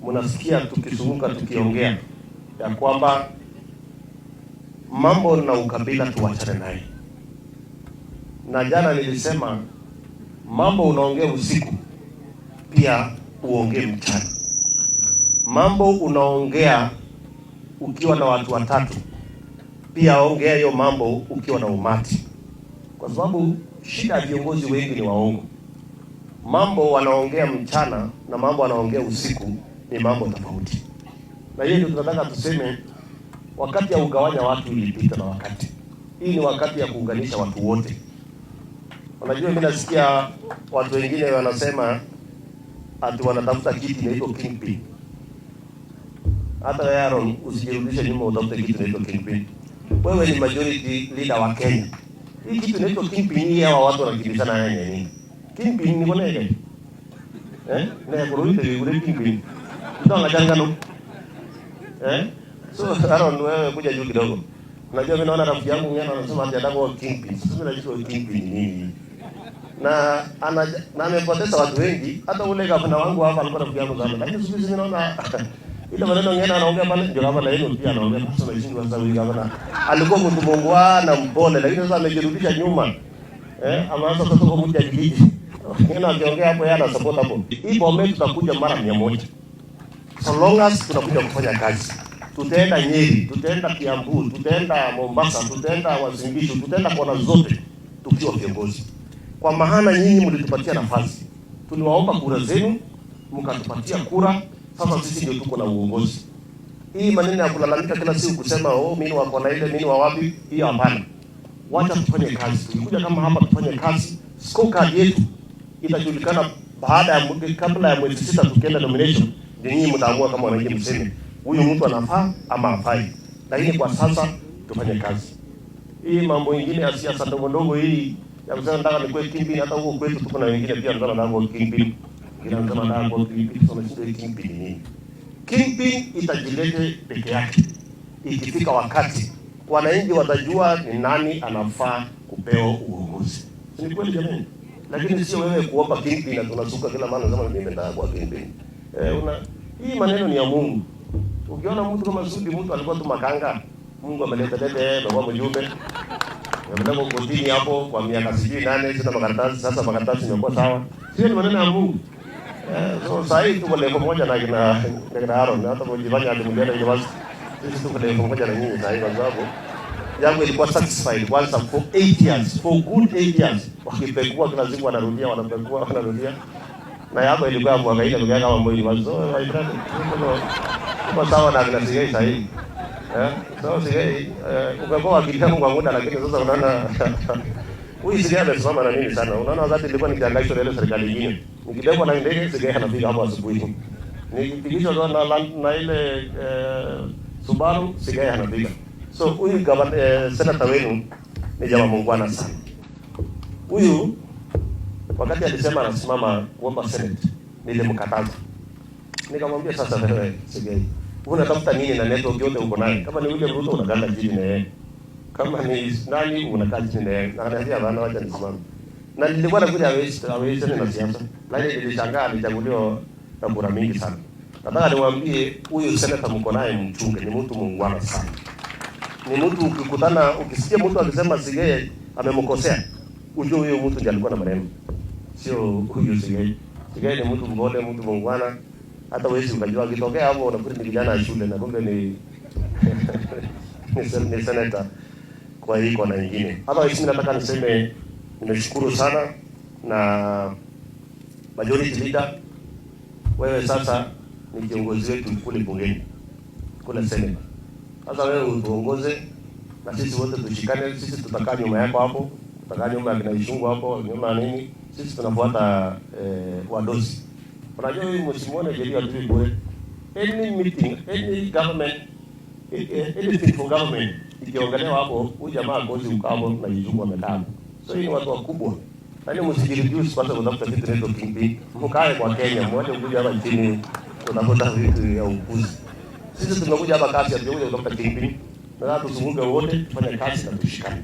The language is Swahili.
mnasikia tukizunguka tukiongea ya kwamba mambo na ukabila tuachane naye. Na jana nilisema mambo unaongea usiku pia uongee mchana. Mambo unaongea ukiwa na watu watatu pia ongea hiyo mambo ukiwa na umati, kwa sababu shida ya viongozi wengi ni waongo. Mambo wanaongea mchana na mambo wanaongea usiku ni mambo tofauti. Na hiyo ndio tunataka tuseme, wakati ya ugawanya watu ilipita na wakati. Hii ni wakati ya kuunganisha watu wote. Unajua, mimi nasikia watu wengine wanasema ati wanatafuta kiti inaitwa kingpin. Hata wewe Aaron, usijirudishe nyuma utafute kiti inaitwa kingpin. Wewe ni majority leader wa Kenya. Hii kitu inaitwa kingpin, hii hawa watu wanakimbizana nini? Kingpin ni kwa nini? Na kuruhusu yule kingpin. Ndio ngajangano. So Aaron, wewe kuja juu kidogo. Unajua mimi naona rafiki yangu mwenyewe anasema anataka kuwa kingpin. Sasa najua kingpin ni nini. Na amepoteza watu wengi. Hata ule gavana wangu hapa alikuwa rafiki yangu sana. Lakini sisi mimi naona ile maneno ngine anaongea pale ndio gavana yenu pia anaongea sasa hivi. Sasa huyu gavana alikuwa mtu mungwana mpole, lakini sasa amejirudisha nyuma. Ameanza sasa kwa mtu ajiji. Ngine akiongea hapo yeye ana support hapo. Hii bombe tutakuja mara 100. So long as tunakuja kufanya kazi. Tutaenda Nyeri, tutaenda Kiambu, tutaenda Mombasa, tutaenda Uasin Gishu, tutaenda kona zote tukiwa viongozi. Kwa maana nyinyi mlitupatia nafasi. Tuliwaomba kura zenu, mkatupatia kura. Sasa sisi ndio tuko na uongozi. Hii maneno ya kulalamika kila siku kusema mimi wako na ile mimi wa wapi, hiyo hapana. Wacha tufanye kazi. Tukikuja kama hapa tufanye kazi. Scorecard yetu itajulikana baada ya kabla ya mwezi 6 tukienda nomination. Ndio nyinyi mtaamua kama wananchi mseme huyu mtu anafaa ama hafai. Lakini kwa sasa tufanye kazi. Hii mambo mengine ya siasa ndogo ndogo hii ya kusema nataka nikuwe kingpin, hata huko kwetu tuko na wengine pia wanataka kuwa kingpin. Kila mtu anataka kuwa kingpin, sasa ndio kingpin nini? Kingpin itajilete peke yake. Ikifika wakati wananchi watajua ni nani anafaa kupewa uongozi. Ni kweli jamani? Lakini sio wewe kuomba kingpin na tunasuka kila mara unasema mimi nataka kuwa kingpin. Hii maneno ni ya Mungu. Ukiona mtu kama Sudi, mtu alikuwa tu makanga, Mungu ameleta ndio kwa mjumbe. Ndio kotini hapo kwa miaka 8 sasa makaratasi, sasa makaratasi yamekuwa sawa. Sio ni maneno ya Mungu. So sasa hivi tuko level moja na Aaron, hata mjifanya alimuenda ile wazi. Sisi tuko level moja na nyinyi sasa hivi kwa sababu yangu ilikuwa satisfied kwanza for 8 years, for good 8 years. Wakipekua kila siku wanarudia wanarudia. Na yako ilikuwa mwaka ile kama mambo ile wazo kwa sawa na bila sigei sasa hivi. So sigei ukapoa akitaka kwa muda, lakini sasa unaona huyu sigei amesimama na nini sana. Unaona wakati nilikuwa nikiangalia ile serikali nyingine, nikibebwa na ndege sigei anapiga hapo asubuhi. Nikipigishwa na ile Subaru sigei anapiga. So huyu gavana senator wenu ni jamaa muungwana sana. Huyu wakati alisema anasimama kuomba Senate, nilimkataza. Nikamwambia sasa wewe Sigei, unatafuta nini na network yote uko nayo? Kama ni William Ruto unaganda chini na yeye. Kama ni nani unakaa chini na yeye. Na ananiambia bana wacha nisimame. Na nilikuwa nakuja hawezi na siasa. Lakini nilishangaa alichaguliwa na kura mingi sana. Nataka niwaambie huyu senator mko naye mchunge, ni mtu muungwana sana. Ni mtu ukikutana, ukisikia mtu akisema Sigei amemkosea, ujue huyo mtu ndiye alikuwa na maneno. Sio huyu Sigei. Sigei ni mtu mbole, mtu muungwana. Hata wewe ukajua kitokea hapo unakuta ni kijana wa shule na kumbe ni ni senator kwa hii kona nyingine. Hata mimi nataka niseme nimeshukuru sana na majority leader. Wewe sasa ni kiongozi wetu kule bungeni, kule Senate. Sasa wewe utuongoze na sisi wote tushikane. Sisi tutakaa nyuma yako hapo, tutakaa nyuma ya kina Ishungu hapo, nyuma nini. Sisi tunafuata wadosi. Unajua huyu msimuone sheria tu bure. Any meeting, any government, anything for government, ikiongelewa hapo, huyu jamaa gozi ukamo na Ishungu amekaa. So hii ni watu wakubwa. Yaani msijireduce kwanza kutafuta kitu neto kingpin. Mkae kwa Kenya, mmoja kuja hapa nchini tunapotafuta vitu ya upuzi. Sisi tumekuja hapa kazi ya kuja kutafuta kingpin. Na tuzunguke wote tufanye kazi na tushikane.